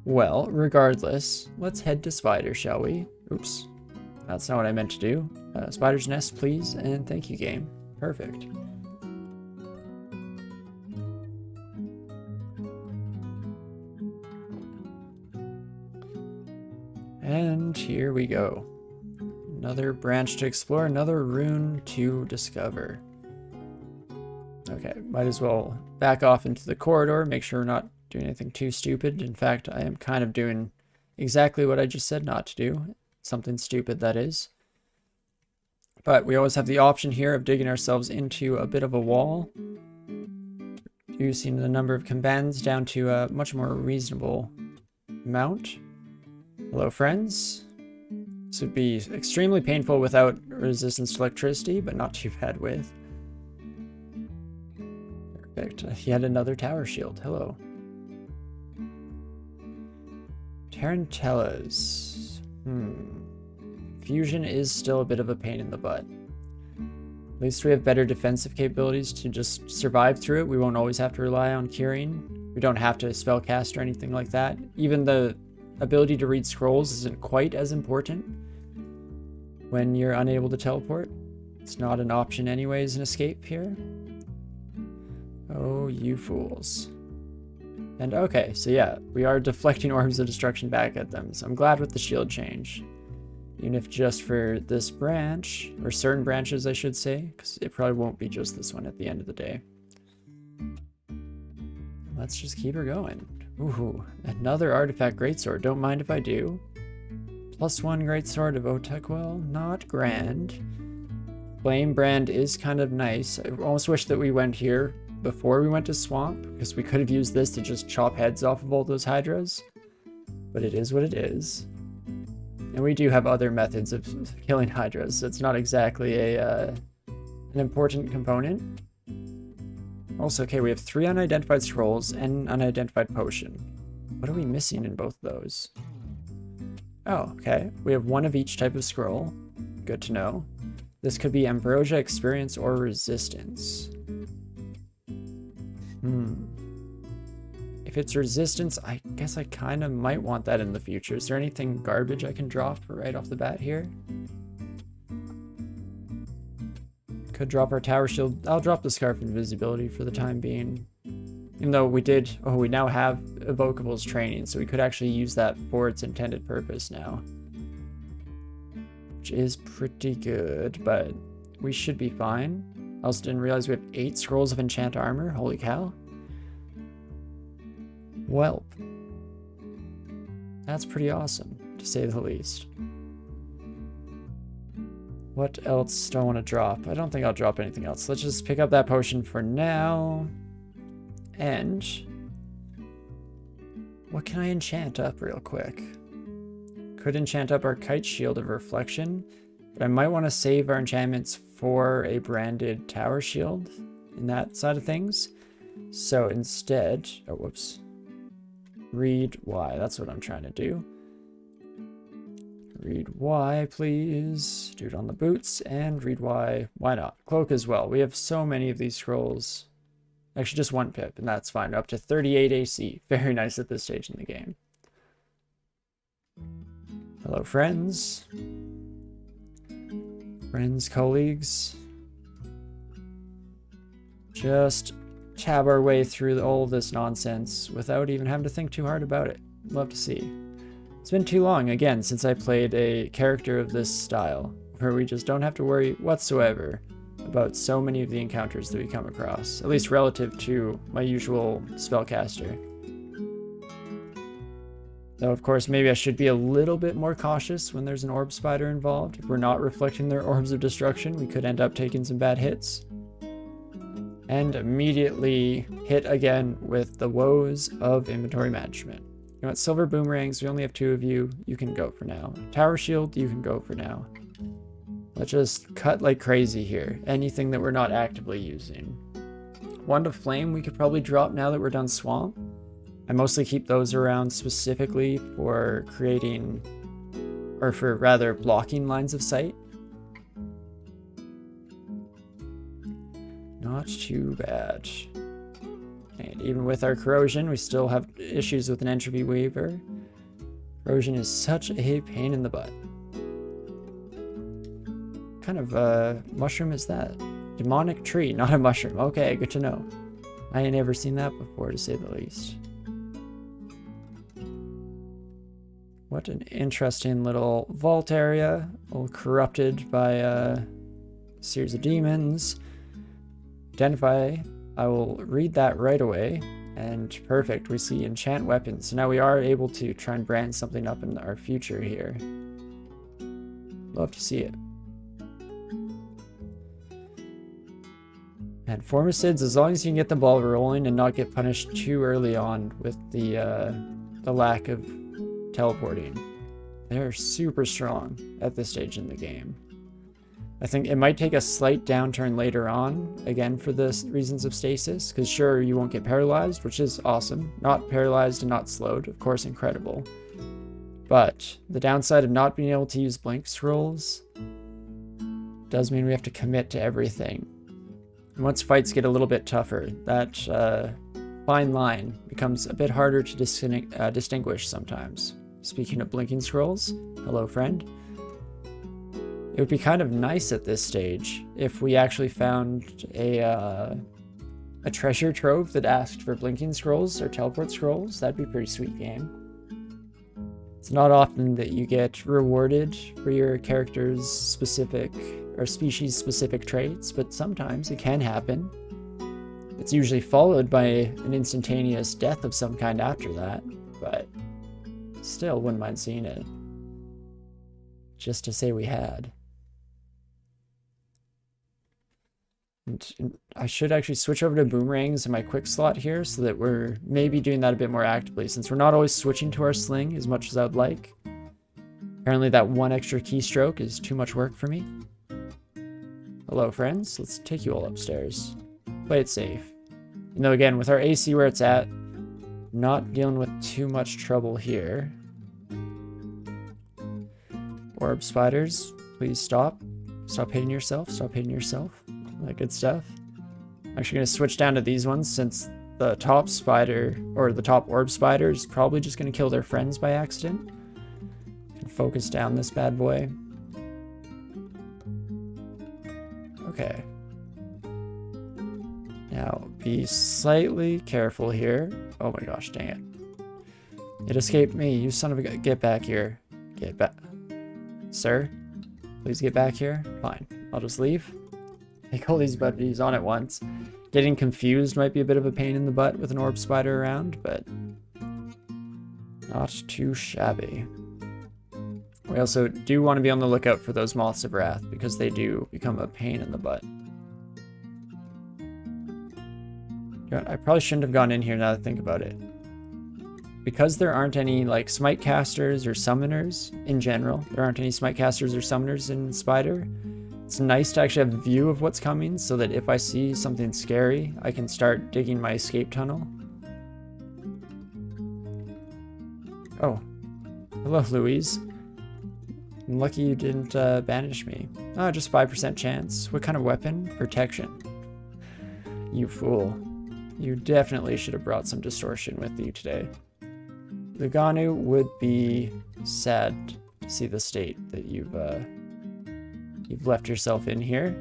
Well, regardless, let's head to Spider, shall we? Oops. That's not what I meant to do. Spider's nest, please, and thank you, game. Perfect. And here we go. Another branch to explore, another rune to discover. Okay, might as well back off into the corridor, make sure we're not doing anything too stupid. In fact, I am kind of doing exactly what I just said not to do. Something stupid, that is. But we always have the option here of digging ourselves into a bit of a wall, reducing the number of combatants down to a much more reasonable amount. Hello, friends. This would be extremely painful without resistance to electricity, but not too bad with. Perfect. Yet another tower shield. Hello. Tarantellas. Fusion is still a bit of a pain in the butt. At least we have better defensive capabilities to just survive through it. We won't always have to rely on curing. We don't have to spellcast or anything like that. Even the ability to read scrolls isn't quite as important when you're unable to teleport. It's not an option anyways in escape here. Oh, you fools. And okay, so yeah, we are deflecting orbs of destruction back at them, so I'm glad with the shield change. Even if just for this branch, or certain branches I should say, because it probably won't be just this one at the end of the day. Let's just keep her going. Ooh, another artifact greatsword, don't mind if I do. +1 greatsword of Otequel, not grand. Flame brand is kind of nice. I almost wish that we went here before we went to Swamp, because we could have used this to just chop heads off of all those hydras. But it is what it is. And we do have other methods of killing hydras, so it's not exactly an important component. Also, okay, we have 3 unidentified scrolls and an unidentified potion. What are we missing in both of those? Oh, okay. We have 1 of each type of scroll. Good to know. This could be Ambrosia, Experience, or Resistance. If it's Resistance, I guess I kind of might want that in the future. Is there anything garbage I can drop right off the bat here? Could drop our tower shield. I'll drop the Scarf Invisibility for the time being. Even though we did... Oh, we now have Evocables training, so we could actually use that for its intended purpose now. Which is pretty good, but we should be fine. I also didn't realize we have 8 scrolls of enchant armor. Holy cow. Well, that's pretty awesome, to say the least. What else do I want to drop? I don't think I'll drop anything else. Let's just pick up that potion for now. And what can I enchant up real quick? Could enchant up our Kite Shield of Reflection, but I might want to save our enchantments for a branded tower shield in that side of things. So instead, oh, whoops. Read Y, that's what I'm trying to do. Read Y, please. Do it on the boots, and read Y. Why not? Cloak as well. We have so many of these scrolls. Actually, just 1 pip, and that's fine. Up to 38 AC. Very nice at this stage in the game. Hello, friends. Friends, colleagues. Just tab our way through all this nonsense without even having to think too hard about it. Love to see. It's been too long, again, since I played a character of this style, where we just don't have to worry whatsoever about so many of the encounters that we come across, at least relative to my usual spellcaster. Though, of course, maybe I should be a little bit more cautious when there's an orb spider involved. If we're not reflecting their orbs of destruction, we could end up taking some bad hits. And immediately hit again with the woes of inventory management. You know what, silver boomerangs, we only have 2 of you. You can go for now. Tower shield, you can go for now. Let's just cut like crazy here. Anything that we're not actively using. Wand of Flame we could probably drop now that we're done Swamp. I mostly keep those around specifically for creating, or for rather blocking lines of sight. Not too bad. And even with our corrosion, we still have issues with an entropy weaver. Erosion is such a pain in the butt. What kind of mushroom is that? Demonic tree, not a mushroom. Okay, good to know. I ain't never seen that before, to say the least. What an interesting little vault area, all corrupted by a series of demons. Identify. I will read that right away. And perfect, we see enchant weapons. So now we are able to try and brand something up in our future here. Love to see it. And formicids, as long as you can get the ball rolling and not get punished too early on with the lack of teleporting. They're super strong at this stage in the game. I think it might take a slight downturn later on, again for the reasons of stasis, because sure, you won't get paralyzed, which is awesome. Not paralyzed and not slowed, of course, incredible. But the downside of not being able to use blink scrolls does mean we have to commit to everything. And once fights get a little bit tougher, that fine line becomes a bit harder to distinguish sometimes. Speaking of blinking scrolls, hello friend. It would be kind of nice at this stage if we actually found a treasure trove that asked for blinking scrolls or teleport scrolls. That'd be a pretty sweet game. It's not often that you get rewarded for your character's specific or species specific traits, but sometimes it can happen. It's usually followed by an instantaneous death of some kind after that, but still wouldn't mind seeing it. Just to say we had. And I should actually switch over to boomerangs in my quick slot here so that we're maybe doing that a bit more actively, since we're not always switching to our sling as much as I would like. Apparently that one extra keystroke is too much work for me. Hello friends, let's take you all upstairs. Play it safe. You know, again, with our AC where it's at, not dealing with too much trouble here. Orb spiders, please stop. Stop hitting yourself, stop hitting yourself. That good stuff. I'm actually going to switch down to these ones since the top spider, or the top orb spider, is probably just going to kill their friends by accident. And focus down this bad boy. Okay. Now, be slightly careful here. Oh my gosh, dang it. It escaped me, you son of a... Get back here. Get back. Sir? Please get back here. Fine. I'll just leave. Take all these buddies on at once. Getting confused might be a bit of a pain in the butt with an orb spider around, but not too shabby. We also do want to be on the lookout for those moths of wrath, because they do become a pain in the butt. I probably shouldn't have gone in here now that I think about it. Because there aren't any like smite casters or summoners in general, there aren't any smite casters or summoners in Spider, it's nice to actually have a view of what's coming so that if I see something scary, I can start digging my escape tunnel. Oh, hello Louise. I'm lucky you didn't banish me. Oh, just 5% chance. What kind of weapon? Protection. You fool. You definitely should have brought some distortion with you today. Luganu would be sad to see the state that you've left yourself in here.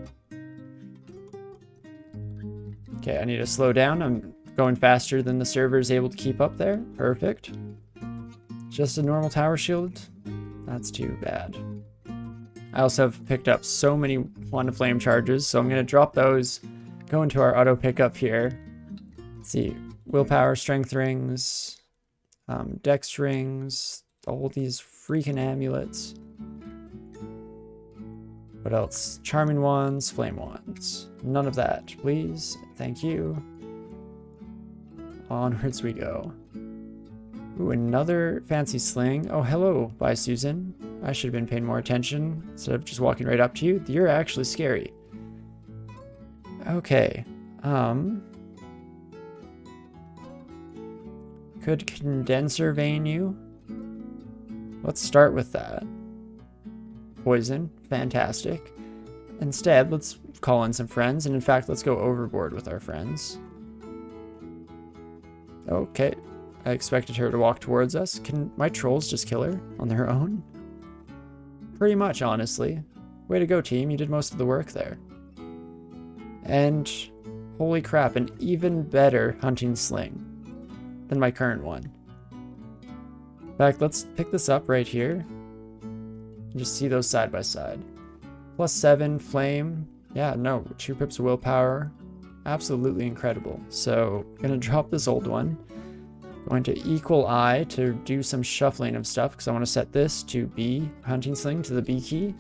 Okay, I need to slow down. I'm going faster than the server is able to keep up there. Perfect. Just a normal tower shield? That's too bad. I also have picked up so many wand of flame charges, so I'm going to drop those, go into our auto pickup here. Let's see, willpower, strength rings, dex rings, all these freaking amulets. What else? Charming wands, flame wands. None of that, please. Thank you. Onwards we go. Ooh, another fancy sling. Oh, hello. Bye, Susan. I should have been paying more attention instead of just walking right up to you. You're actually scary. Okay. Could condenser vein you? Let's start with that. Poison. Fantastic. Instead, let's call in some friends, and in fact, let's go overboard with our friends. Okay. I expected her to walk towards us. Can my trolls just kill her on their own? Pretty much, honestly. Way to go, team. You did most of the work there. And holy crap, an even better hunting sling than my current one. In fact, let's pick this up right here and just see those side by side. +7 flame. Yeah, no, 2 pips of willpower. Absolutely incredible. So, gonna drop this old one. Going to equal I to do some shuffling of stuff because I want to set this to B, hunting sling to the B key.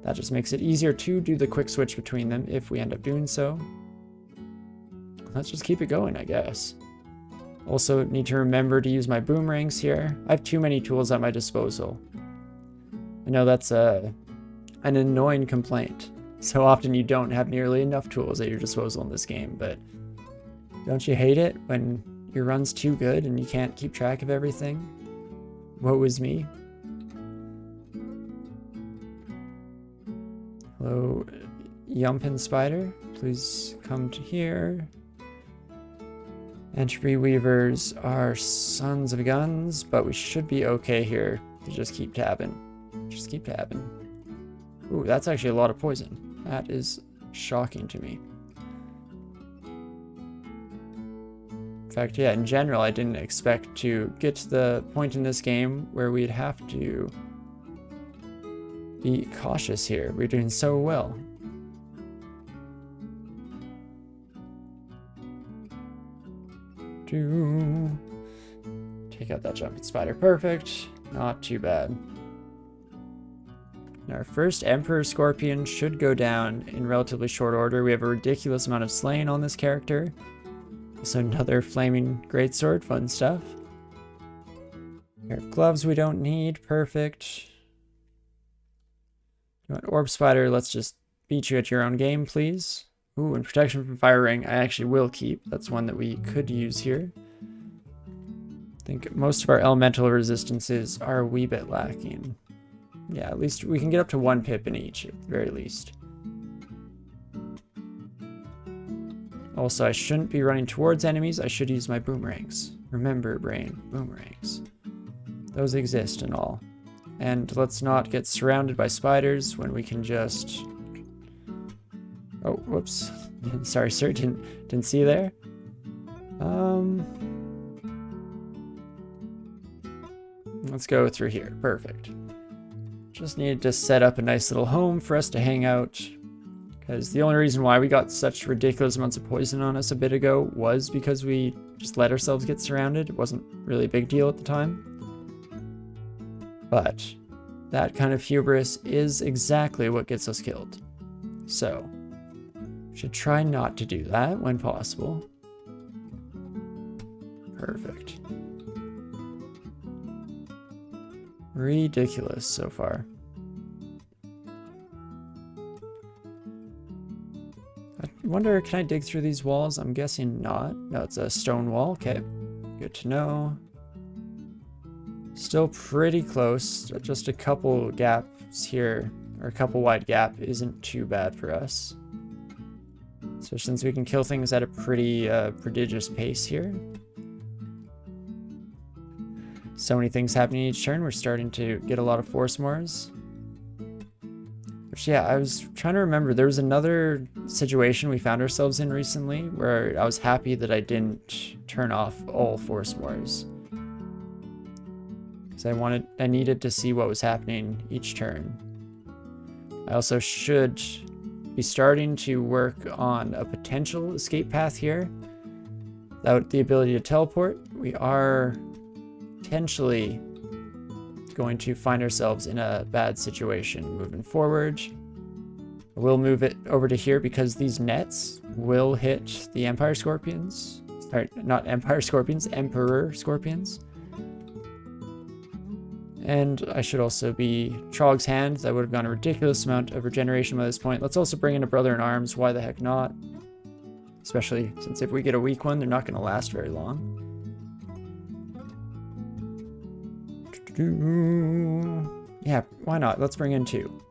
That just makes it easier to do the quick switch between them if we end up doing so. Let's just keep it going, I guess. Also need to remember to use my boomerangs here. I have too many tools at my disposal. I know that's an annoying complaint. So often you don't have nearly enough tools at your disposal in this game, but don't you hate it when your run's too good and you can't keep track of everything? Woe is me. Hello, Yumpin Spider. Please come to here. Entropy Weavers are sons of guns, but we should be okay here to just keep tabbing. Just keep tabbing. Ooh, that's actually a lot of poison. That is shocking to me. In fact, yeah, in general, I didn't expect to get to the point in this game where we'd have to be cautious here. We're doing so well. Take out that jumping spider. Perfect. Not too bad. And our first Emperor Scorpion should go down in relatively short order. We have a ridiculous amount of slaying on this character. So another flaming greatsword, fun stuff. Pair of gloves we don't need, perfect. You want Orb Spider, let's just beat you at your own game, please. Ooh, and protection from fire ring I actually will keep. That's one that we could use here. I think most of our elemental resistances are a wee bit lacking. Yeah, at least we can get up to 1 pip in each, at the very least. Also, I shouldn't be running towards enemies. I should use my boomerangs. Remember, brain, boomerangs. Those exist and all. And let's not get surrounded by spiders when we can just... Oh, whoops. Sorry, sir. Didn't see you there. Let's go through here. Perfect. Just needed to set up a nice little home for us to hang out. Because the only reason why we got such ridiculous amounts of poison on us a bit ago was because we just let ourselves get surrounded. It wasn't really a big deal at the time. But that kind of hubris is exactly what gets us killed. So, should try not to do that when possible. Perfect. Ridiculous so far. I wonder, can I dig through these walls? I'm guessing not. No, it's a stone wall. Okay, good to know. Still pretty close. Just a couple gaps here, or a couple wide gap isn't too bad for us. So since we can kill things at a pretty prodigious pace here. So many things happening each turn. We're starting to get a lot of force mores. Which, yeah, I was trying to remember. There was another situation we found ourselves in recently where I was happy that I didn't turn off all force mores. Because I needed to see what was happening each turn. I also should be starting to work on a potential escape path here. Without the ability to teleport, we are potentially going to find ourselves in a bad situation moving forward. We'll move it over to here because these nets will hit the Empire Scorpions. Sorry, not Empire Scorpions, Emperor Scorpions. And I should also be Trog's Hand. That would have gone a ridiculous amount of regeneration by this point. Let's also bring in a Brother in Arms. Why the heck not? Especially since if we get a weak one, they're not going to last very long. Yeah, why not? Let's bring in 2.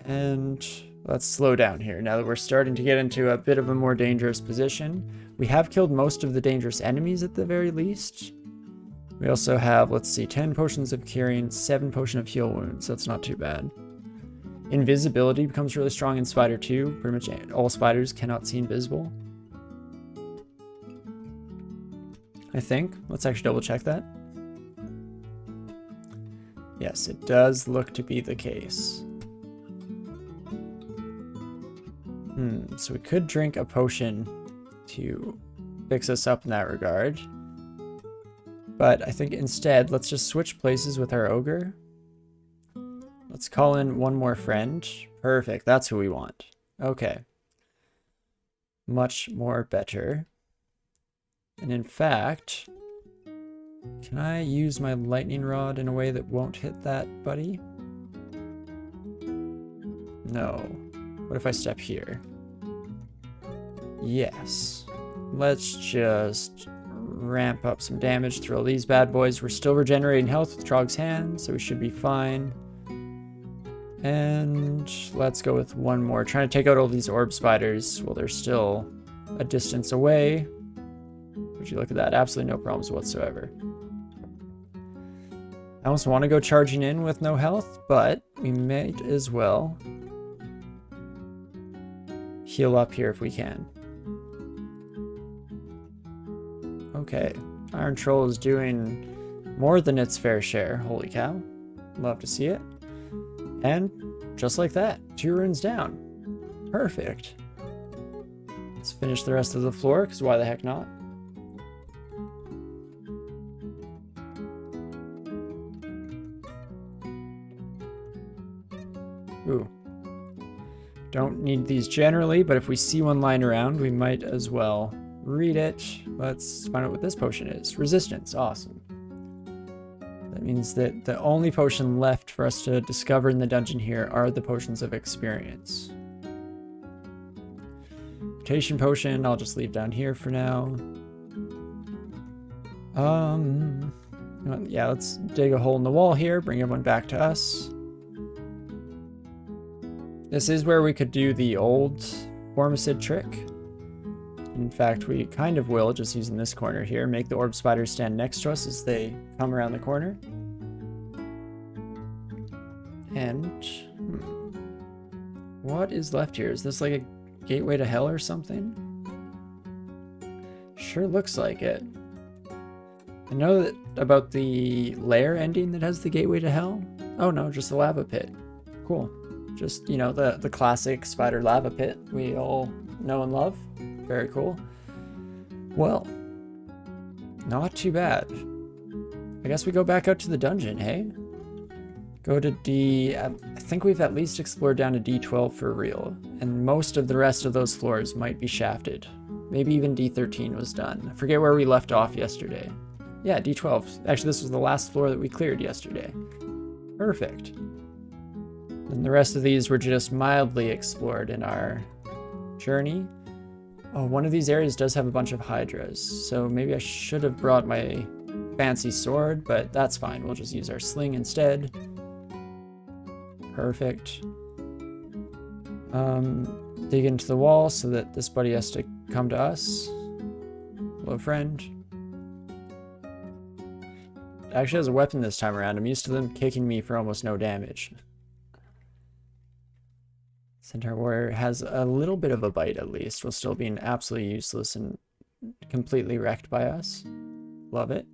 And let's slow down here now that we're starting to get into a bit of a more dangerous position. We have killed most of the dangerous enemies at the very least. We also have, let's see, 10 potions of curing, 7 potion of heal wounds. That's not too bad. Invisibility becomes really strong in Spider 2. Pretty much all spiders cannot see invisible. I think. Let's actually double check that. Yes, it does look to be the case. So we could drink a potion to fix us up in that regard. But I think instead, let's just switch places with our ogre. Let's call in one more friend. Perfect, that's who we want. Okay. Much more better. And in fact, can I use my lightning rod in a way that won't hit that buddy? No. What if I step here? Yes. Let's just ramp up some damage, throw these bad boys. We're still regenerating health with Trog's hand, so we should be fine. And let's go with one more. Trying to take out all these orb spiders while they're still a distance away. Would you look at that? Absolutely no problems whatsoever. I almost want to go charging in with no health, but we might as well heal up here if we can. Okay, Iron Troll is doing more than its fair share. Holy cow. Love to see it. And just like that, 2 runes down. Perfect. Let's finish the rest of the floor, because why the heck not? Ooh. Don't need these generally, but if we see one lying around, we might as well read it. Let's find out what this potion is. Resistance. Awesome. That means that the only potion left for us to discover in the dungeon here are the potions of experience. Mutation potion, I'll just leave down here for now. Yeah, let's dig a hole in the wall here, bring everyone back to us. This is where we could do the old Formicid trick. In fact, we kind of will, just using this corner here. Make the orb spiders stand next to us as they come around the corner. And what is left here? Is this like a gateway to hell or something? Sure looks like it. I know that about the lair ending that has the gateway to hell. Oh no, just the lava pit. Cool. Just, you know, the classic spider lava pit we all know and love. Very cool. Well, not too bad. I guess we go back out to the dungeon, hey? Go to D... I think we've at least explored down to D12 for real. And most of the rest of those floors might be shafted. Maybe even D13 was done. I forget where we left off yesterday. Yeah, D12. Actually, this was the last floor that we cleared yesterday. Perfect. And the rest of these were just mildly explored in our journey. Oh, one of these areas does have a bunch of hydras, so maybe I should have brought my fancy sword, but that's fine. We'll just use our sling instead. Perfect. Dig into the wall so that this buddy has to come to us. Hello, friend. It actually has a weapon this time around. I'm used to them kicking me for almost no damage. Centaur Warrior has a little bit of a bite at least, while still being absolutely useless and completely wrecked by us. Love it.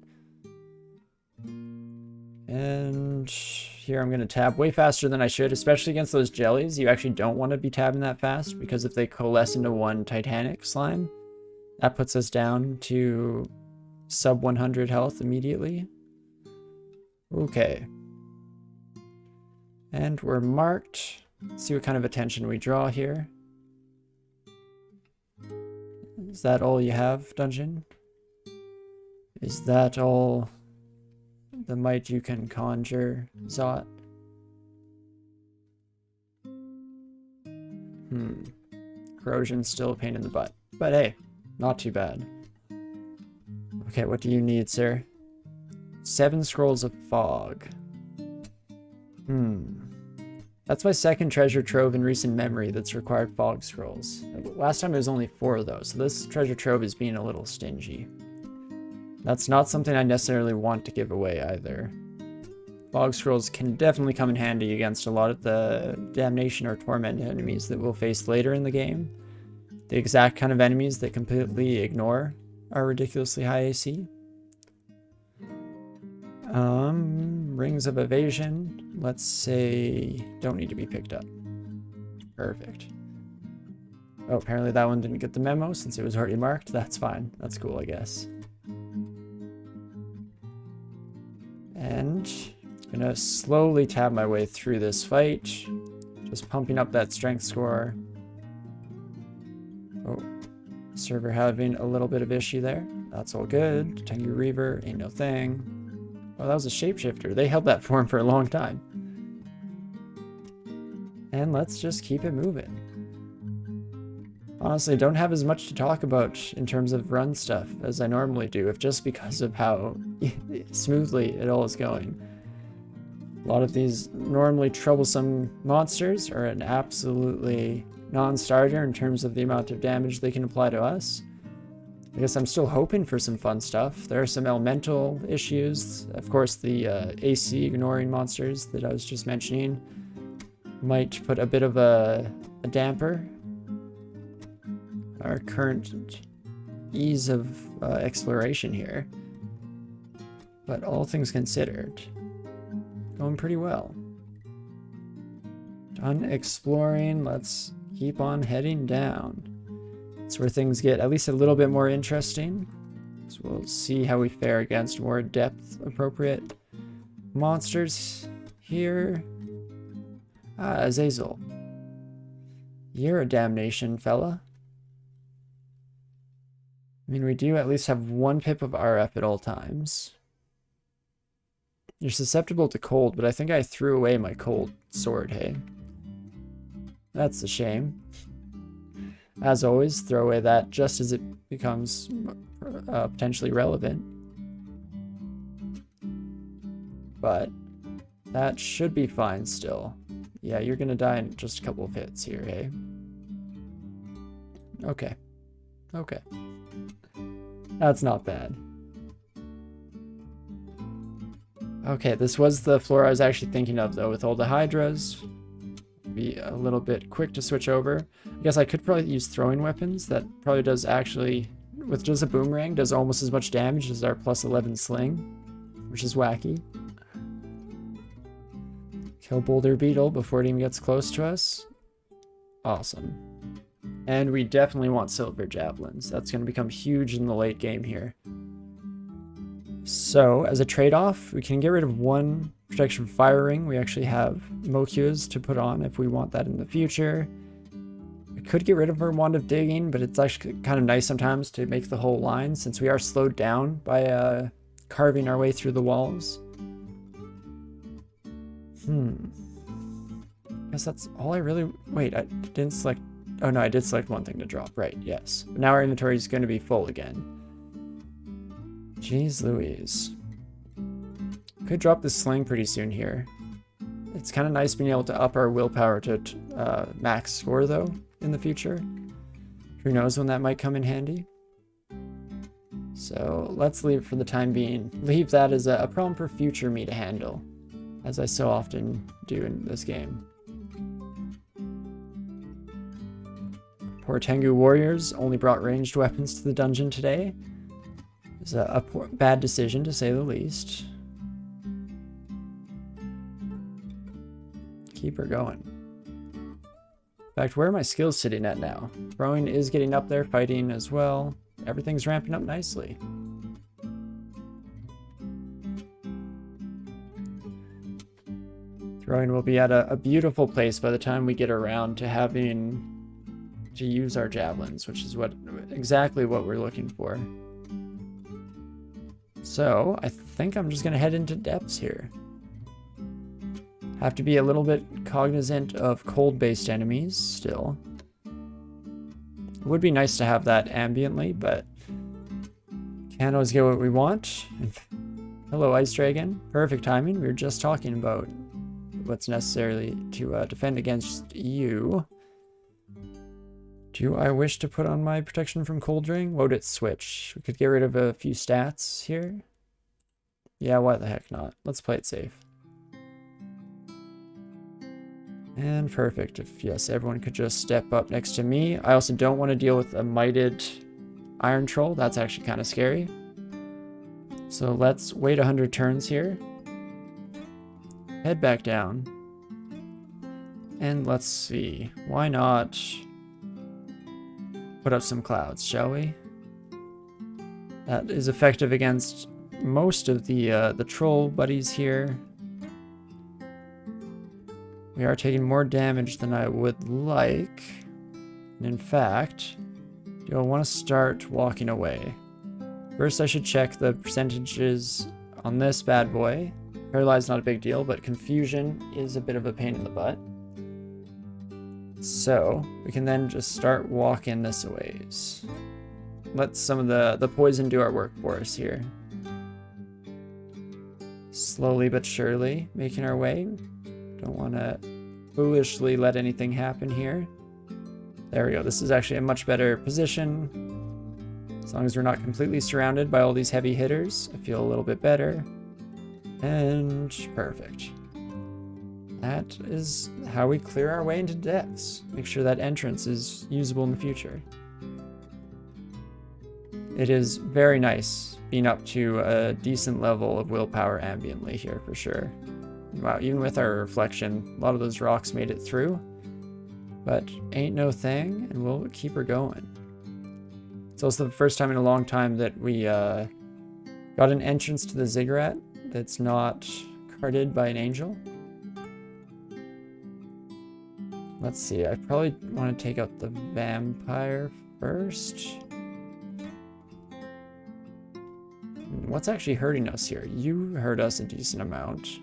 And here I'm going to tab way faster than I should, especially against those jellies. You actually don't want to be tabbing that fast, because if they coalesce into one Titanic slime, that puts us down to sub 100 health immediately. Okay. And we're marked. Let's see what kind of attention we draw here. Is that all you have, dungeon? Is that all the might you can conjure, Zot? Corrosion's still a pain in the butt. But hey, not too bad. Okay, what do you need, sir? 7 scrolls of fog. That's my second treasure trove in recent memory that's required fog scrolls. Last time it was only 4 of those, so this treasure trove is being a little stingy. That's not something I necessarily want to give away either. Fog scrolls can definitely come in handy against a lot of the damnation or torment enemies that we'll face later in the game. The exact kind of enemies that completely ignore our ridiculously high AC. Rings of evasion, let's say, don't need to be picked up. Perfect. Oh, apparently that one didn't get the memo since it was already marked. That's fine. That's cool, I guess. And I'm gonna slowly tab my way through this fight, just pumping up that strength score. Oh, server having a little bit of issue there. That's all good. Tengu Reaver, ain't no thing. Oh, that was a shapeshifter. They held that form for a long time. And let's just keep it moving. Honestly, don't have as much to talk about in terms of run stuff as I normally do, if just because of how smoothly it all is going. A lot of these normally troublesome monsters are an absolutely non-starter in terms of the amount of damage they can apply to us. I guess I'm still hoping for some fun stuff. There are some elemental issues. Of course, the AC ignoring monsters that I was just mentioning might put a bit of a damper our current ease of exploration here. But all things considered, going pretty well. Done exploring, let's keep on heading down. It's where things get at least a little bit more interesting. So we'll see how we fare against more depth appropriate monsters here. Ah, Azazel. You're a damnation, fella. I mean, we do at least have 1 pip of RF at all times. You're susceptible to cold, but I think I threw away my cold sword, hey? That's a shame. As always, throw away that just as it becomes potentially relevant. But that should be fine still. Yeah, you're gonna die in just a couple of hits here, hey? Okay. Okay. That's not bad. Okay, this was the floor I was actually thinking of, though, with all the Hydras. Be a little bit quick to switch over. I guess I could probably use throwing weapons. That probably does actually, with just a boomerang, does almost as much damage as our plus 11 sling, which is wacky. Kill Boulder Beetle before it even gets close to us. Awesome. And we definitely want silver javelins. That's going to become huge in the late game here. So, as a trade-off, we can get rid of 1 protection fire ring. We actually have Mokuas to put on if we want that in the future. We could get rid of our Wand of Digging, but it's actually kind of nice sometimes to make the whole line, since we are slowed down by carving our way through the walls. Guess that's all I really... Wait, I didn't select... Oh no, I did select 1 thing to drop, right, yes. But now our inventory is going to be full again. Jeez Louise. Could drop this sling pretty soon here. It's kind of nice being able to up our willpower to max score, though, in the future. Who knows when that might come in handy. So let's leave for the time being. Leave that as a problem for future me to handle, as I so often do in this game. Poor Tengu warriors only brought ranged weapons to the dungeon today. It's a bad decision, to say the least. Keep her going. In fact, where are my skills sitting at now? Throwing is getting up there, fighting as well. Everything's ramping up nicely. Throwing will be at a beautiful place by the time we get around to having to use our javelins, which is exactly what we're looking for. So, I think I'm just going to head into depths here. Have to be a little bit cognizant of cold-based enemies still. It would be nice to have that ambiently, but can't always get what we want. Hello, Ice Dragon. Perfect timing. We were just talking about what's necessary to defend against you. Do I wish to put on my protection from cold ring? What would it switch? We could get rid of a few stats here. Yeah, why the heck not? Let's play it safe. And perfect. If, yes, everyone could just step up next to me. I also don't want to deal with a mighted iron troll. That's actually kind of scary. So let's wait 100 turns here. Head back down. And let's see. Why not put up some clouds, shall we? That is effective against most of the troll buddies here. We are taking more damage than I would like. And in fact, do I want to start walking away? First, I should check the percentages on this bad boy. Paralyzed, not a big deal, but confusion is a bit of a pain in the butt. So, we can then just start walking this a ways. Let some of the poison do our work for us here. Slowly but surely, making our way. Don't want to foolishly let anything happen here. There we go. This is actually a much better position. As long as we're not completely surrounded by all these heavy hitters, I feel a little bit better. And perfect. That is how we clear our way into depths. Make sure that entrance is usable in the future. It is very nice being up to a decent level of willpower ambiently here for sure. Wow, even with our reflection, a lot of those rocks made it through. But ain't no thing, and we'll keep her going. It's also the first time in a long time that we got an entrance to the ziggurat that's not guarded by an angel. Let's see, I probably want to take out the vampire first. What's actually hurting us here? You hurt us a decent amount.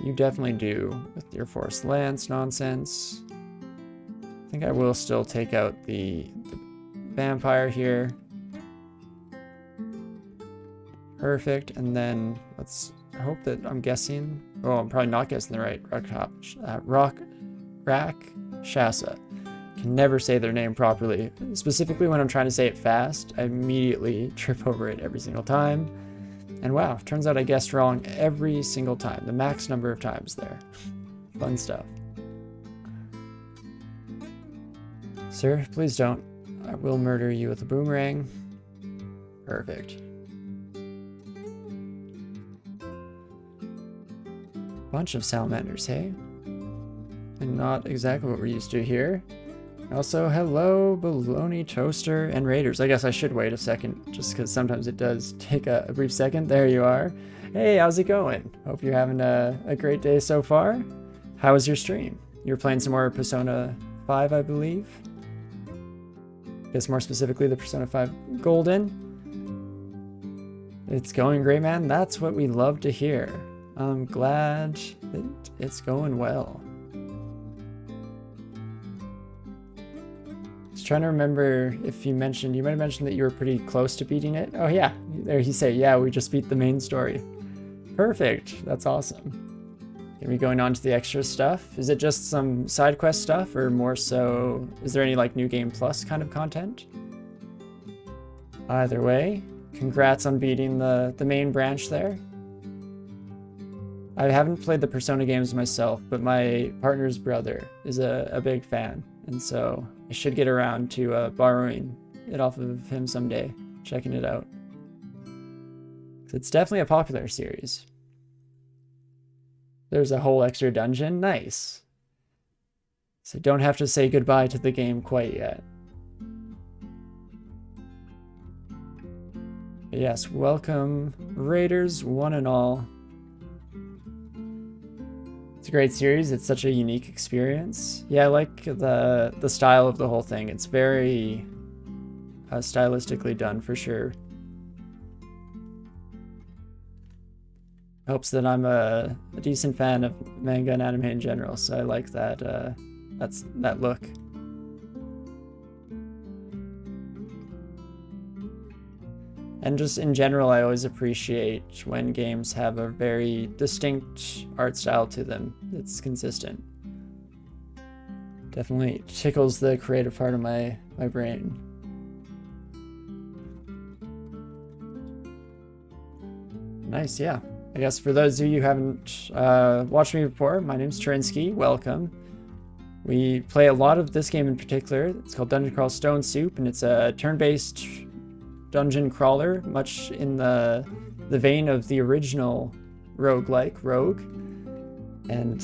You definitely do with your force lance nonsense. I think I will still take out the vampire here. Perfect, and then let's hope that I'm guessing. Oh, I'm probably not guessing the right. Rakshasa. Can never say their name properly. Specifically when I'm trying to say it fast, I immediately trip over it every single time. And wow, turns out I guessed wrong every single time. The max number of times there. Fun stuff. Sir, please don't. I will murder you with a boomerang. Perfect. Bunch of salamanders, hey? And not exactly what we're used to here. Also, hello, Bologna Toaster and Raiders. I guess I should wait a second, just because sometimes it does take a brief second. There you are. Hey, how's it going? Hope you're having a great day so far. How was your stream? You're playing some more Persona 5, I believe. I guess more specifically, the Persona 5 Golden. It's going great, man. That's what we love to hear. I'm glad that it's going well. Trying to remember if you might have mentioned that you were pretty close to beating it. Oh yeah, there you say, yeah, we just beat the main story. Perfect, that's awesome. Can we going on to the extra stuff? Is it just some side quest stuff, or more so, is there any like new game plus kind of content? Either way, congrats on beating the main branch there. I haven't played the Persona games myself, but my partner's brother is a big fan, and so I should get around to borrowing it off of him someday, checking it out. It's definitely a popular series. There's a whole extra dungeon, nice. So don't have to say goodbye to the game quite yet. But yes, welcome Raiders, one and all. It's a great series. It's such a unique experience. Yeah, I like the style of the whole thing. It's very stylistically done for sure. Helps that I'm a decent fan of manga and anime in general, so I like that that look. And just in general, I always appreciate when games have a very distinct art style to them that's consistent. Definitely tickles the creative part of my brain. Nice, yeah. I guess for those of you who haven't watched me before, my name's Torinski. Welcome. We play a lot of this game in particular. It's called Dungeon Crawl Stone Soup, and it's a turn-based dungeon crawler, much in the vein of the original roguelike Rogue. And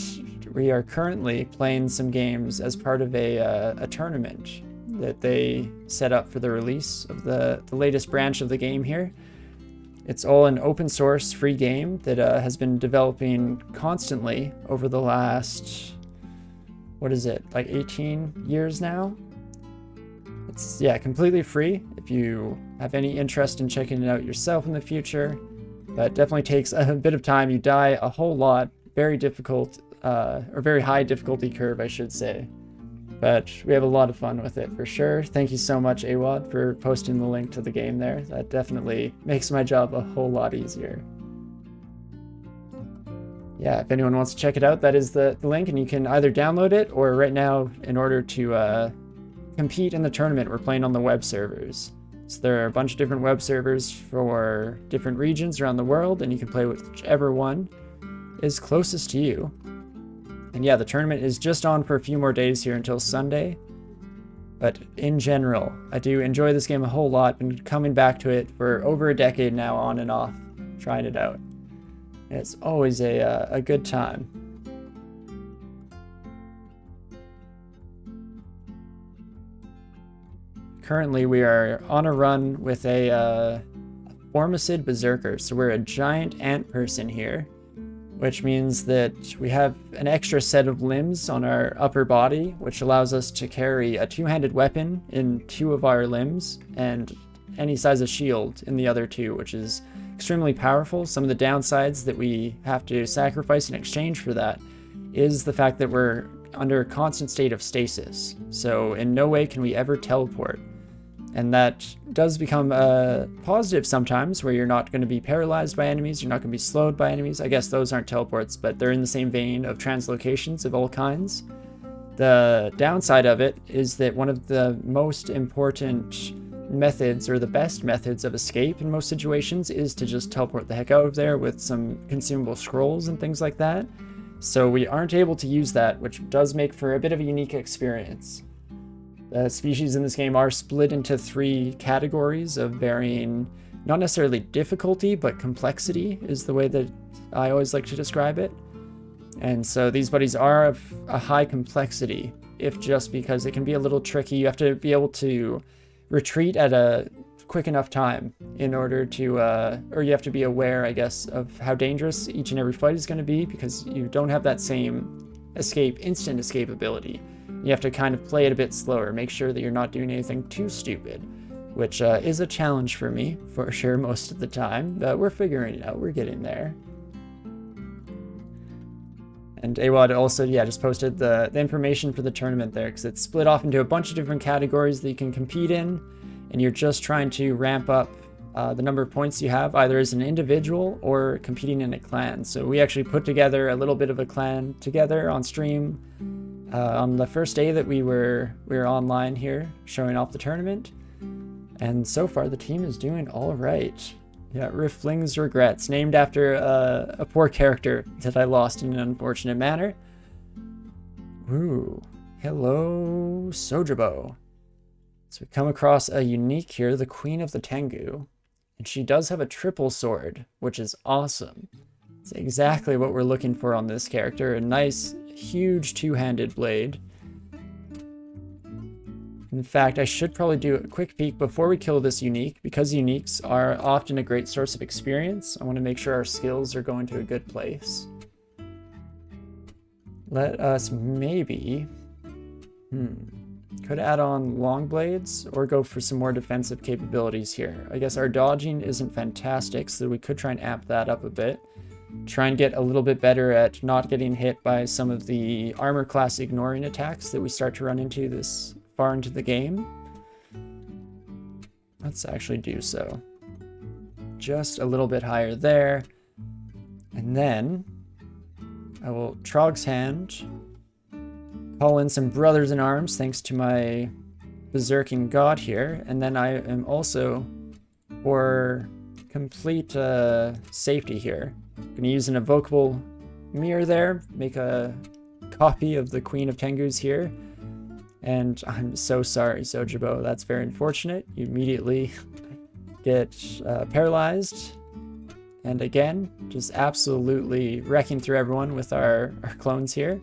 we are currently playing some games as part of a tournament that they set up for the release of the latest branch of the game here. It's all an open source free game that has been developing constantly over the last, what is it, like 18 years now? It's, yeah, completely free if you have any interest in checking it out yourself in the future, but it definitely takes a bit of time. You die a whole lot, very difficult, or very high difficulty curve, I should say. But we have a lot of fun with it for sure. Thank you so much, AWOD, for posting the link to the game there. That definitely makes my job a whole lot easier. Yeah, if anyone wants to check it out, that is the link, and you can either download it, or right now, in order to compete in the tournament, we're playing on the web servers. So there are a bunch of different web servers for different regions around the world, and you can play with whichever one is closest to you. And yeah, the tournament is just on for a few more days here until Sunday. But in general, I do enjoy this game a whole lot. Been coming back to it for over a decade now, on and off, trying it out. And it's always a good time. Currently, we are on a run with a Formicid Berserker. So we're a giant ant person here, which means that we have an extra set of limbs on our upper body, which allows us to carry a two-handed weapon in 2 of our limbs and any size of shield in the other 2, which is extremely powerful. Some of the downsides that we have to sacrifice in exchange for that is the fact that we're under a constant state of stasis. So in no way can we ever teleport. And that does become a positive sometimes, where you're not going to be paralyzed by enemies, you're not going to be slowed by enemies. I guess those aren't teleports, but they're in the same vein of translocations of all kinds. The downside of it is that one of the most important methods, or the best methods of escape in most situations, is to just teleport the heck out of there with some consumable scrolls and things like that. So we aren't able to use that, which does make for a bit of a unique experience. The species in this game are split into 3 categories of varying, not necessarily difficulty, but complexity is the way that I always like to describe it. And so these buddies are of a high complexity, if just because it can be a little tricky. You have to be able to retreat at a quick enough time in order to, or you have to be aware, I guess, of how dangerous each and every fight is going to be, because you don't have that same instant escape ability. You have to kind of play it a bit slower, make sure that you're not doing anything too stupid, which is a challenge for me, for sure, most of the time, but we're figuring it out, we're getting there. And AWOD also, yeah, just posted the information for the tournament there, because it's split off into a bunch of different categories that you can compete in, and you're just trying to ramp up the number of points you have, either as an individual or competing in a clan. So we actually put together a little bit of a clan together on stream on the first day that we were online here, showing off the tournament. And so far, the team is doing all right. Yeah, Riffling's Regrets, named after a poor character that I lost in an unfortunate manner. Ooh, hello, Sojabo. So we come across a unique here, the Queen of the Tengu. And she does have a triple sword, which is awesome. It's exactly what we're looking for on this character. A nice, huge two-handed blade. In fact, I should probably do a quick peek before we kill this unique, because uniques are often a great source of experience. I want to make sure our skills are going to a good place. Let us maybe... could add on long blades, or go for some more defensive capabilities here. I guess our dodging isn't fantastic, so we could try and amp that up a bit. Try and get a little bit better at not getting hit by some of the armor class ignoring attacks that we start to run into this far into the game. Let's actually do so. just a little bit higher there. And then I will Trog's Hand, call in some brothers in arms thanks to my berserking god here. And then I am also, for complete safety here, going to use an evocable mirror there, make a copy of the Queen of Tengu's here. And I'm so sorry, Sojibo, that's very unfortunate. You immediately get paralyzed. And again, just absolutely wrecking through everyone with our clones here.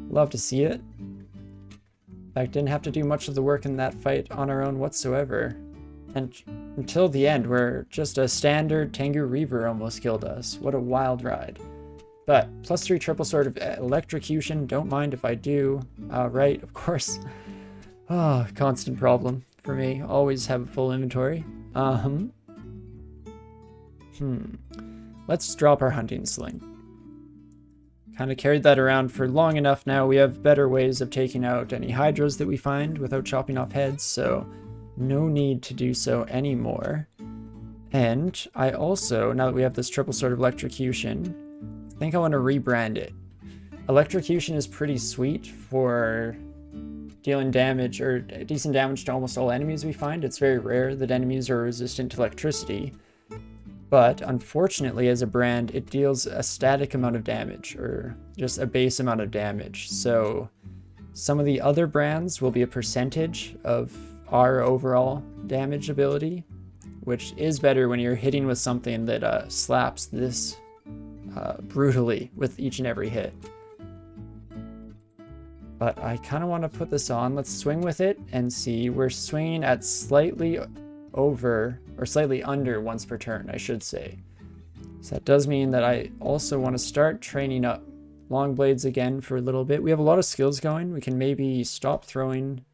Love to see it. In fact, didn't have to do much of the work in that fight on our own whatsoever. And until the end, where just a standard Tengu Reaver almost killed us. What a wild ride. But +3 triple sword of electrocution, don't mind if I do. Right, of course. Oh, constant problem for me. Always have a full inventory. Let's drop our hunting sling. Kind of carried that around for long enough now. We have better ways of taking out any hydras that we find without chopping off heads, so no need to do so anymore. And I also, now that we have this triple sword of electrocution, I think I want to rebrand it. Electrocution is pretty sweet for dealing damage, or decent damage to almost all enemies we find. It's very rare that enemies are resistant to electricity. But unfortunately, as a brand, it deals a static amount of damage, or just a base amount of damage. So some of the other brands will be a percentage of our overall damage ability, which is better when you're hitting with something that slaps this brutally with each and every hit. But I kind of want to put this on. Let's swing with it and see. We're swinging at slightly over, or slightly under once per turn, I should say. So that does mean that I also want to start training up long blades again for a little bit. We have a lot of skills going. We can maybe stop throwing,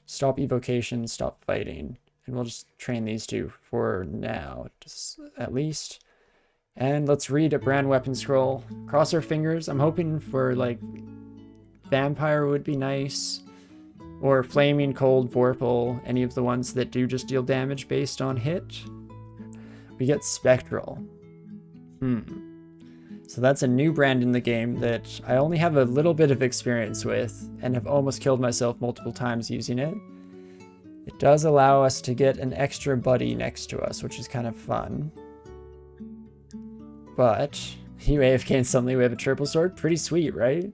stop evocation, stop fighting, and we'll just train these two for now, just at least. And let's read a brand weapon scroll. Cross our fingers. I'm hoping for like vampire would be nice, or flaming, cold, vorpal, any of the ones that do just deal damage based on hit. We get spectral. So that's a new brand in the game that I only have a little bit of experience with and have almost killed myself multiple times using it. It does allow us to get an extra buddy next to us, which is kind of fun. But you AFK and suddenly we have a triple sword. Pretty sweet, right?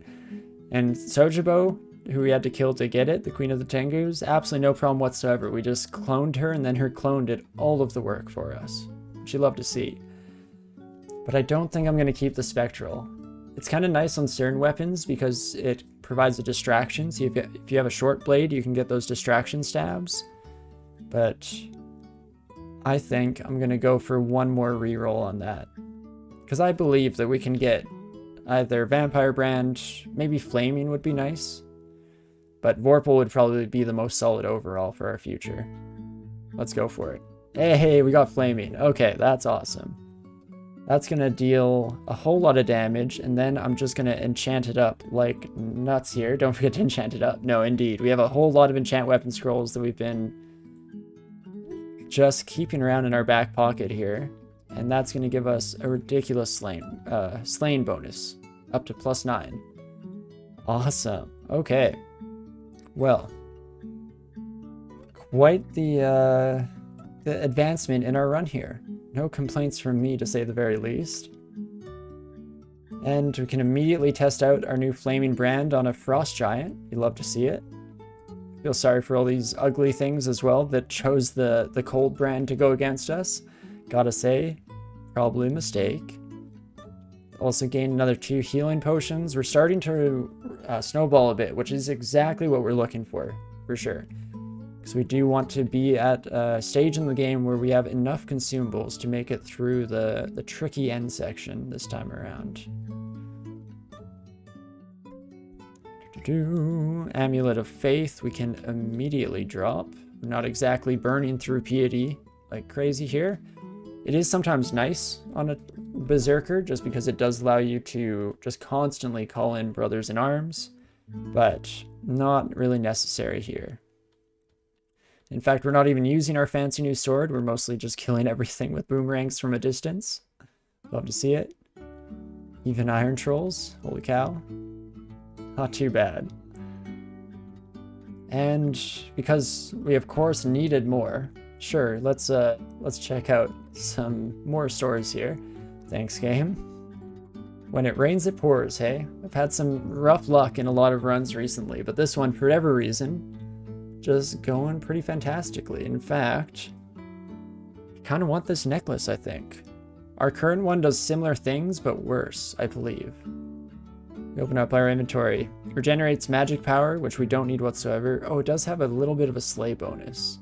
And Sojibo, who we had to kill to get it, the Queen of the Tengus, absolutely no problem whatsoever. We just cloned her, and then her clone did all of the work for us, which you love to see. But I don't think I'm going to keep the Spectral. It's kind of nice on certain weapons because it provides a distraction. So if you have a short blade, you can get those distraction stabs. But I think I'm going to go for one more reroll on that, because I believe that we can get either Vampire Brand, maybe Flaming would be nice. But Vorpal would probably be the most solid overall for our future. Let's go for it. Hey, we got Flaming. Okay, that's awesome. That's going to deal a whole lot of damage, and then I'm just going to enchant it up like nuts here. Don't forget to enchant it up. No, indeed. We have a whole lot of enchant weapon scrolls that we've been just keeping around in our back pocket here. And that's going to give us a ridiculous slain bonus, up to +9. Awesome. Okay. Well, quite the advancement in our run here. No complaints from me, to say the very least. And we can immediately test out our new Flaming Brand on a Frost Giant. You love to see it. Feel sorry for all these ugly things as well that chose the Cold Brand to go against us. Gotta say, probably a mistake. Also gained another 2 healing potions. We're starting to snowball a bit, which is exactly what we're looking for sure. Because we do want to be at a stage in the game where we have enough consumables to make it through the tricky end section this time around. Amulet of Faith we can immediately drop. We're not exactly burning through piety like crazy here. It is sometimes nice on a Berserker, just because it does allow you to just constantly call in brothers in arms, but not really necessary here. In fact, we're not even using our fancy new sword. We're mostly just killing everything with boomerangs from a distance. Love to see it. Even iron trolls. Holy cow. Not too bad. And because we of course needed more, sure, let's check out some more stores here. Thanks, game. When it rains, it pours, hey? I've had some rough luck in a lot of runs recently, but this one, for whatever reason, just going pretty fantastically. In fact, I kind of want this necklace, I think. Our current one does similar things, but worse, I believe. We open up our inventory. Regenerates magic power, which we don't need whatsoever. Oh, it does have a little bit of a slay bonus.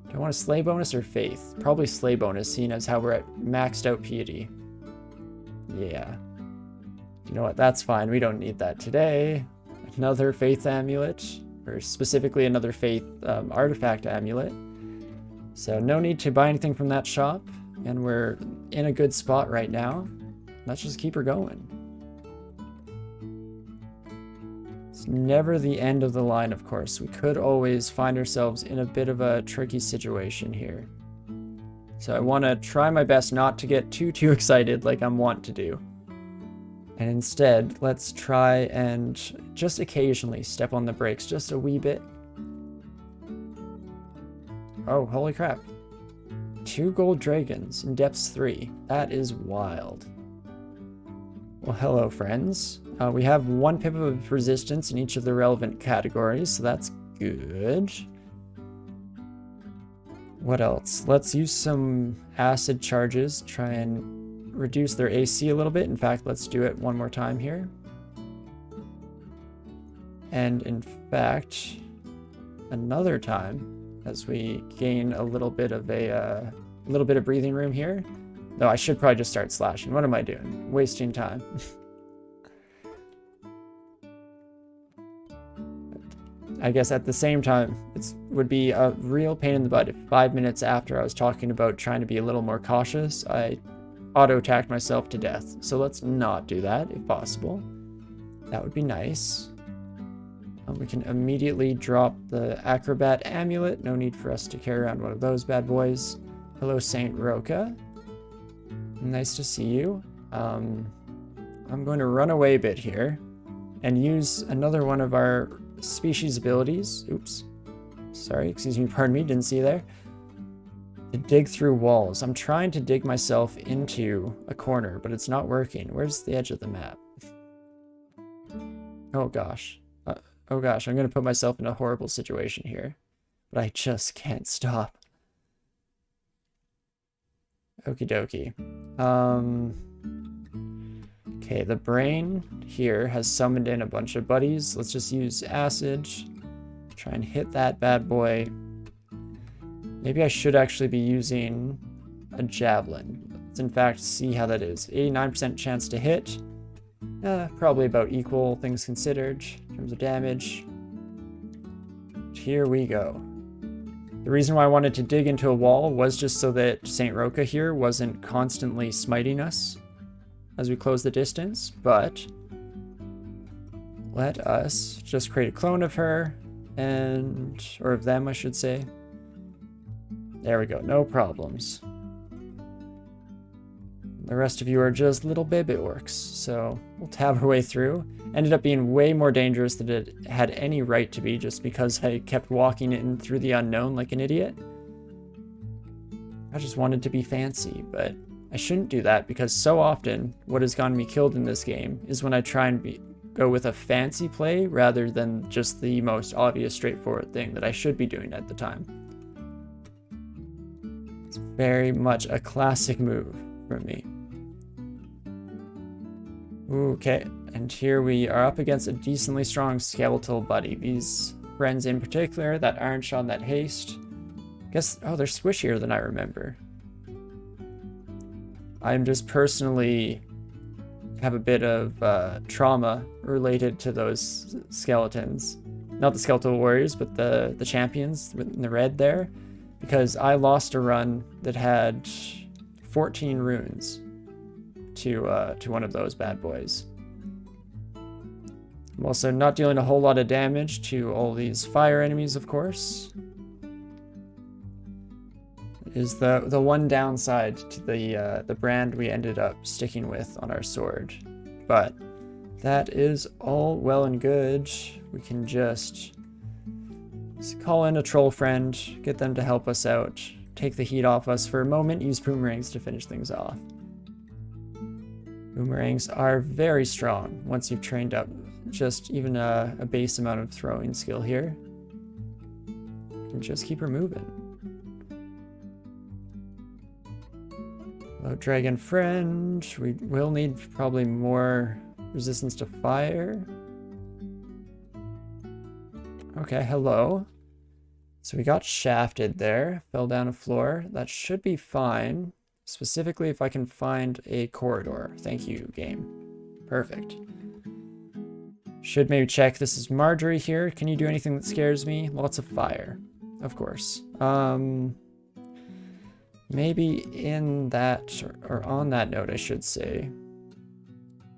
Do I want a slay bonus or faith? Probably slay bonus, seeing as how we're at maxed out piety. Yeah. You know what? That's fine. We don't need that today. Another faith amulet, or specifically another faith artifact amulet. So no need to buy anything from that shop, and we're in a good spot right now. Let's just keep her going. It's never the end of the line, of course. We could always find ourselves in a bit of a tricky situation here. So I want to try my best not to get too excited like I'm wont to do. And instead, let's try and just occasionally step on the brakes just a wee bit. Oh, holy crap. 2 gold dragons in depths 3. That is wild. Well, hello, friends. We have 1 pip of resistance in each of the relevant categories, so that's good. What else? Let's use some acid charges, try and reduce their AC a little bit. In fact, let's do it one more time here. And in fact, another time, as we gain a little bit of breathing room here. No, I should probably just start slashing. What am I doing? Wasting time. I guess at the same time, it would be a real pain in the butt if 5 minutes after I was talking about trying to be a little more cautious, I auto-attacked myself to death. So let's not do that, if possible. That would be nice. We can immediately drop the Acrobat Amulet. No need for us to carry around one of those bad boys. Hello, Saint Roca. Nice to see you. I'm going to run away a bit here and use another one of our species abilities. Oops. Sorry, excuse me, pardon me, didn't see you there. To dig through walls. I'm trying to dig myself into a corner, but it's not working. Where's the edge of the map? Oh gosh. Oh gosh, I'm going to put myself in a horrible situation here. But I just can't stop. Okie dokie. Okay, the brain here has summoned in a bunch of buddies. Let's just use acid. Try and hit that bad boy. Maybe I should actually be using a javelin. Let's in fact see how that is. 89% chance to hit. Probably about equal, things considered, in terms of damage. Here we go. The reason why I wanted to dig into a wall was just so that Saint Roca here wasn't constantly smiting us as we close the distance, but let us just create a clone of her, or of them, I should say. There we go, no problems. The rest of you are just little baby orcs, so we'll tab our way through. Ended up being way more dangerous than it had any right to be, just because I kept walking in through the unknown like an idiot. I just wanted to be fancy, but I shouldn't do that, because so often what has gotten me killed in this game is when I try and go with a fancy play rather than just the most obvious straightforward thing that I should be doing at the time. It's very much a classic move from me. Okay, and here we are up against a decently strong skeletal buddy. These friends in particular that aren't on that haste. Guess, oh, they're squishier than I remember. I'm just personally have a bit of trauma related to those skeletons. Not the skeletal warriors, but the champions in the red there. Because I lost a run that had 14 runes to one of those bad boys. I'm also not dealing a whole lot of damage to all these fire enemies, of course. is the one downside to the brand we ended up sticking with on our sword. But that is all well and good. We can just call in a troll friend, get them to help us out, take the heat off us for a moment, use boomerangs to finish things off. Boomerangs are very strong once you've trained up just even a base amount of throwing skill here. You can just keep her moving. Hello, dragon friend. We will need probably more resistance to fire. Okay, hello. So we got shafted there, fell down a floor. That should be fine. Specifically if I can find a corridor. Thank you, game. Perfect. Should maybe check. This is Marjorie here. Can you do anything that scares me? Lots of fire. Of course. Maybe in that, or on that note, I should say.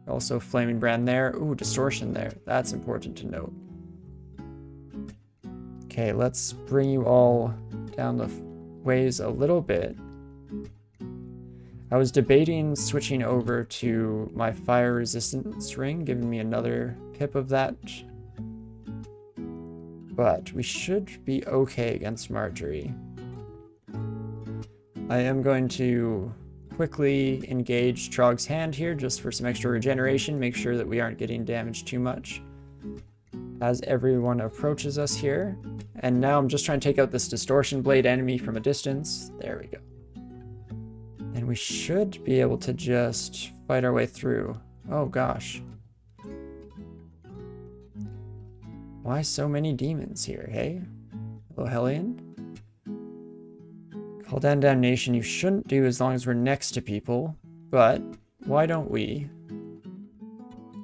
Also flaming brand there. Ooh, distortion there. That's important to note. Okay, let's bring you all down the ways a little bit. I was debating switching over to my fire resistance ring, giving me another pip of that. But we should be okay against Marjorie. I am going to quickly engage Trog's hand here just for some extra regeneration, make sure that we aren't getting damaged too much as everyone approaches us here. And now I'm just trying to take out this distortion blade enemy from a distance. There we go. And we should be able to just fight our way through. Oh gosh. Why so many demons here, hey? Hello, Hellion. Call down damnation you shouldn't do as long as we're next to people, but why don't we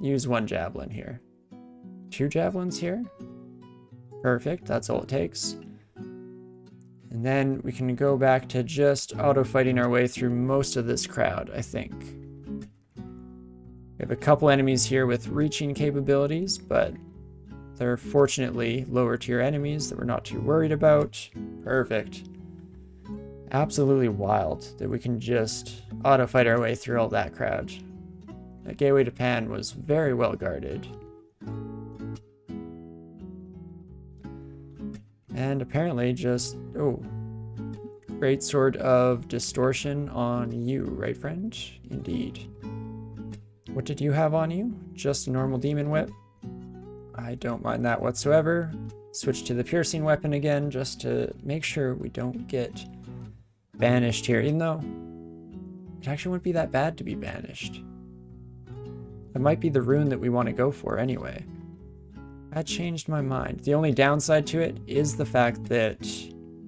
use one javelin here? 2 javelins here? Perfect, that's all it takes. And then we can go back to just auto-fighting our way through most of this crowd, I think. We have a couple enemies here with reaching capabilities, but they're fortunately lower tier enemies that we're not too worried about. Perfect. Absolutely wild that we can just auto-fight our way through all that crowd. That gateway to Pan was very well guarded. And apparently just, oh, great sword of distortion on you, right friend? Indeed. What did you have on you? Just a normal demon whip? I don't mind that whatsoever. Switch to the piercing weapon again just to make sure we don't get banished here, even though it actually wouldn't be that bad to be banished. That might be the rune that we want to go for anyway. That changed my mind. The only downside to it is the fact that,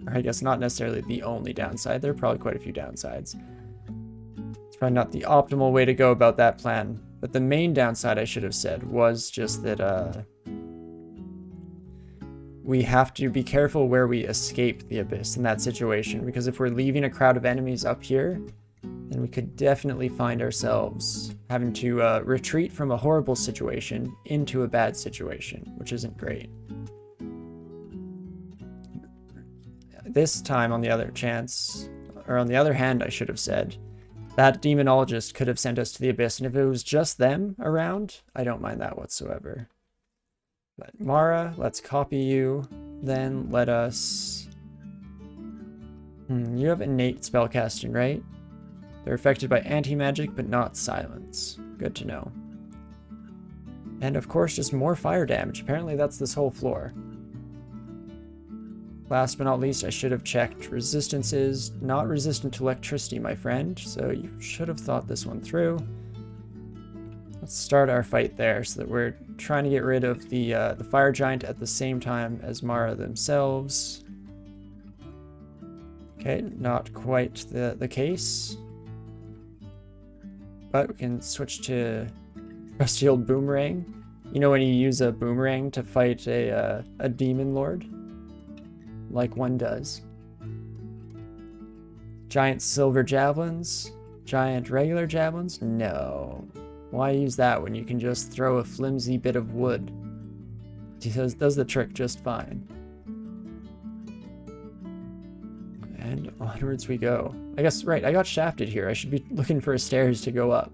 or I guess not necessarily the only downside, there are probably quite a few downsides. It's probably not the optimal way to go about that plan, but the main downside I should have said was just that we have to be careful where we escape the abyss in that situation, because if we're leaving a crowd of enemies up here, then we could definitely find ourselves having to retreat from a horrible situation into a bad situation, which isn't great. This time, on the other hand, I should have said, that demonologist could have sent us to the abyss, and if it was just them around, I don't mind that whatsoever. But Mara, let's copy you. Then let us... you have innate spellcasting, right? They're affected by anti-magic, but not silence. Good to know. And of course, just more fire damage. Apparently that's this whole floor. Last but not least, I should have checked resistances. Not resistant to electricity, my friend. So you should have thought this one through. Let's start our fight there so that we're trying to get rid of the fire giant at the same time as Mara themselves. Okay, not quite the case. But we can switch to trusty old boomerang. You know when you use a boomerang to fight a demon lord? Like one does. Giant silver javelins? Giant regular javelins? No. Why use that when you can just throw a flimsy bit of wood? It does the trick just fine. And onwards we go. I guess, right, I got shafted here. I should be looking for stairs to go up.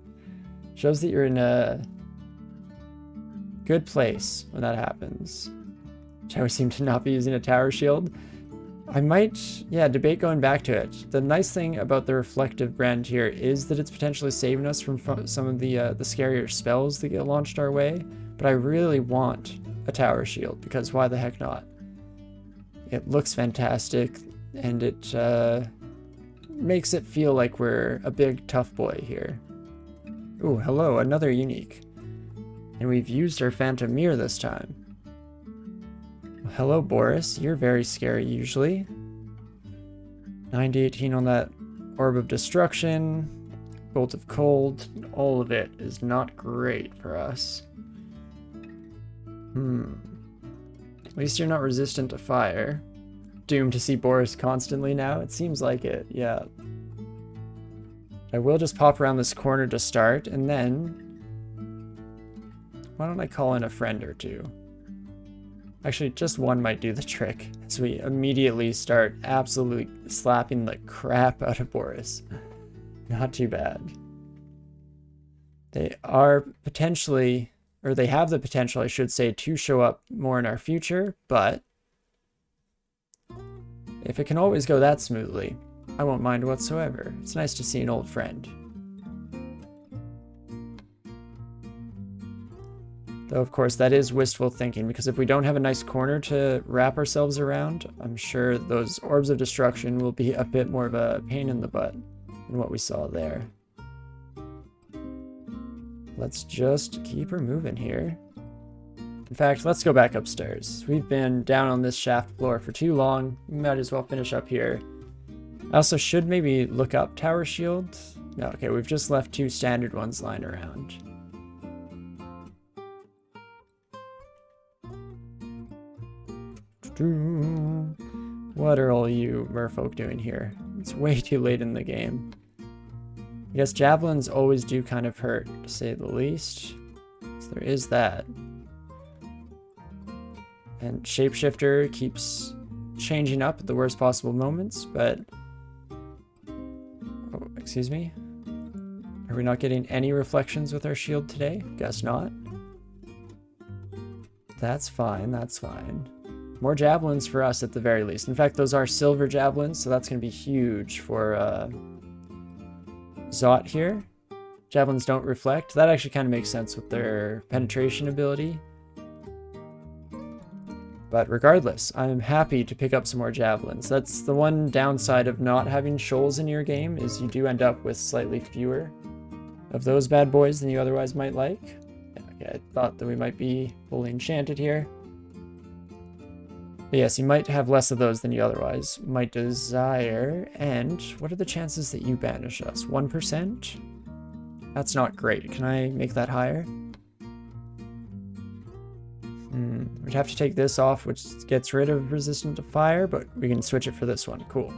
Shows that you're in a good place when that happens. Which I always seem to not be using a tower shield. I might, yeah, debate going back to it. The nice thing about the reflective brand here is that it's potentially saving us from some of the scarier spells that get launched our way. But I really want a tower shield, because why the heck not? It looks fantastic, and it makes it feel like we're a big tough boy here. Ooh, hello, another unique. And we've used our Phantom Mirror this time. Well, hello, Boris. You're very scary usually. 90-18 on that Orb of Destruction. Bolt of Cold. All of it is not great for us. At least you're not resistant to fire. Doomed to see Boris constantly now? It seems like it, yeah. I will just pop around this corner to start, and then... why don't I call in a friend or two? Actually, just one might do the trick, as we immediately start absolutely slapping the crap out of Boris. Not too bad. They are potentially... or they have the potential, I should say, to show up more in our future, but if it can always go that smoothly, I won't mind whatsoever. It's nice to see an old friend. Though, of course, that is wistful thinking, because if we don't have a nice corner to wrap ourselves around, I'm sure those Orbs of Destruction will be a bit more of a pain in the butt than what we saw there. Let's just keep her moving here. In fact, let's go back upstairs. We've been down on this shaft floor for too long. We might as well finish up here. I also should maybe look up tower shield. No, okay, we've just left 2 standard ones lying around. What are all you merfolk doing here? It's way too late in the game. I guess javelins always do kind of hurt, to say the least. So there is that. And Shapeshifter keeps changing up at the worst possible moments, but... oh, excuse me? Are we not getting any reflections with our shield today? Guess not. That's fine, that's fine. More javelins for us at the very least. In fact, those are silver javelins, so that's going to be huge for Zot here. Javelins don't reflect. That actually kind of makes sense with their penetration ability. But regardless, I'm happy to pick up some more javelins. That's the one downside of not having shoals in your game, is you do end up with slightly fewer of those bad boys than you otherwise might like. Okay, I thought that we might be fully enchanted here. But yes, you might have less of those than you otherwise might desire. And what are the chances that you banish us? 1%? That's not great. Can I make that higher? We'd have to take this off, which gets rid of resistant to fire, but we can switch it for this one. Cool.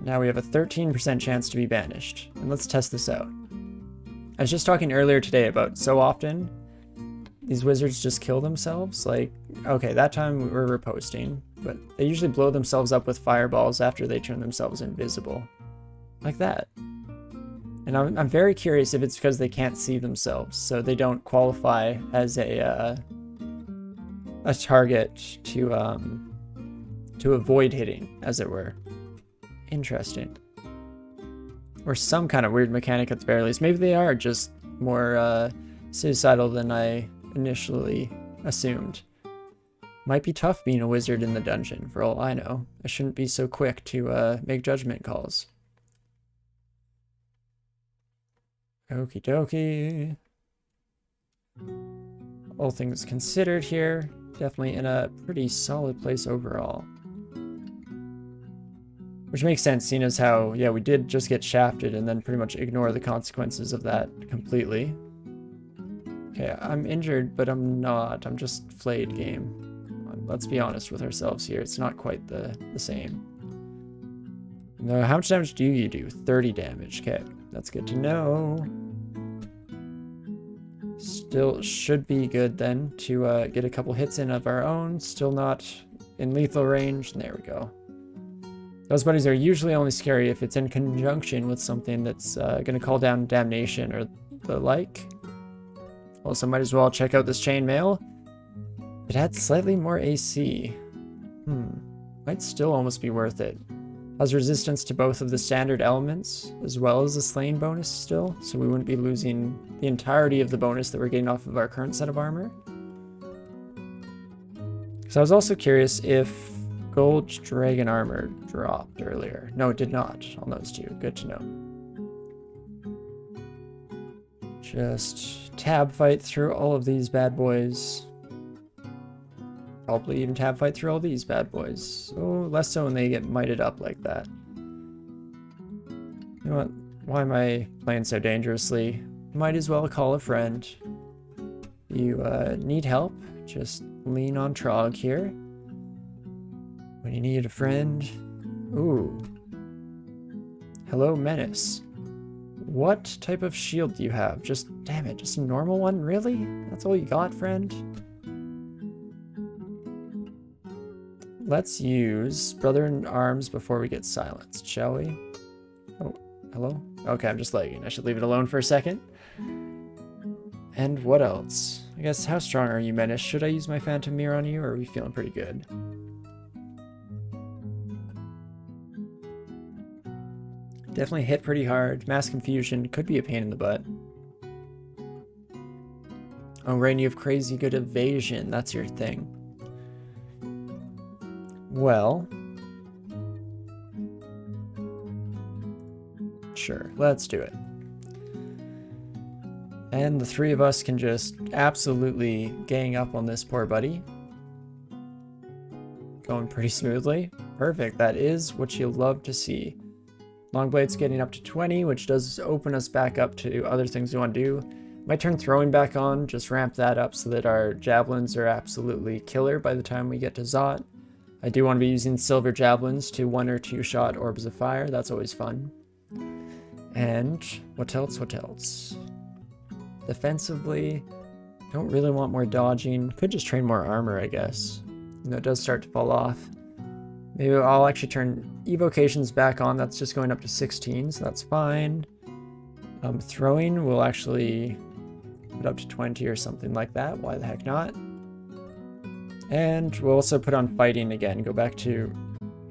Now we have a 13% chance to be banished. And let's test this out. I was just talking earlier today about so often these wizards just kill themselves. Like, okay, that time we were riposting, but they usually blow themselves up with fireballs after they turn themselves invisible. Like that. And I'm very curious if it's because they can't see themselves, so they don't qualify as a target to avoid hitting, as it were. Interesting. Or some kind of weird mechanic at the very least. Maybe they are just more suicidal than I initially assumed. Might be tough being a wizard in the dungeon, for all I know. I shouldn't be so quick to make judgment calls. Okie dokie. All things considered here, definitely in a pretty solid place overall. Which makes sense, seeing as how, yeah, we did just get shafted and then pretty much ignore the consequences of that completely. Okay, I'm injured, but I'm not. I'm just flayed, game. Let's be honest with ourselves here. It's not quite the same. Now, how much damage do you do? 30 damage. Okay, that's good to know. Still should be good then to get a couple hits in of our own. Still not in lethal range. There we go. Those buddies are usually only scary if it's in conjunction with something that's going to call down damnation or the like. Also, might as well check out this chainmail. It had slightly more AC. Might still almost be worth it. Has resistance to both of the standard elements, as well as the slain bonus still, so we wouldn't be losing the entirety of the bonus that we're getting off of our current set of armor. So I was also curious if gold dragon armor dropped earlier. No, it did not on those two. Good to know. Just tab fight through all of these bad boys. Probably even tab fight through all these bad boys. So less so when they get mited up like that. You know what? Why am I playing so dangerously? Might as well call a friend. You need help? Just lean on Trog here. When you need a friend. Ooh. Hello, Menace. What type of shield do you have? Just, damn it, just a normal one? Really? That's all you got, friend? Let's use Brother in Arms before we get silenced, shall we? Oh, hello? Okay, I'm just lagging. I should leave it alone for a second. And what else? I guess, how strong are you, Menace? Should I use my Phantom Mirror on you, or are we feeling pretty good? Definitely hit pretty hard. Mass Confusion could be a pain in the butt. Oh, Rain, you have crazy good evasion. That's your thing. Well, sure, let's do it. And the three of us can just absolutely gang up on this poor buddy. Going pretty smoothly. Perfect, that is what you'll love to see. Longblade's getting up to 20, which does open us back up to other things we want to do. Might turn throwing back on, just ramp that up so that our javelins are absolutely killer by the time we get to Zot. I do want to be using silver javelins to 1 or 2 shot orbs of fire. That's always fun. And what else? What else? Defensively, don't really want more dodging. Could just train more armor, I guess. You know, it does start to fall off. Maybe I'll actually turn evocations back on. That's just going up to 16, so that's fine. Throwing will actually put up to 20 or something like that. Why the heck not? And we'll also put on fighting again. Go back to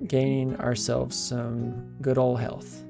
gaining ourselves some good old health.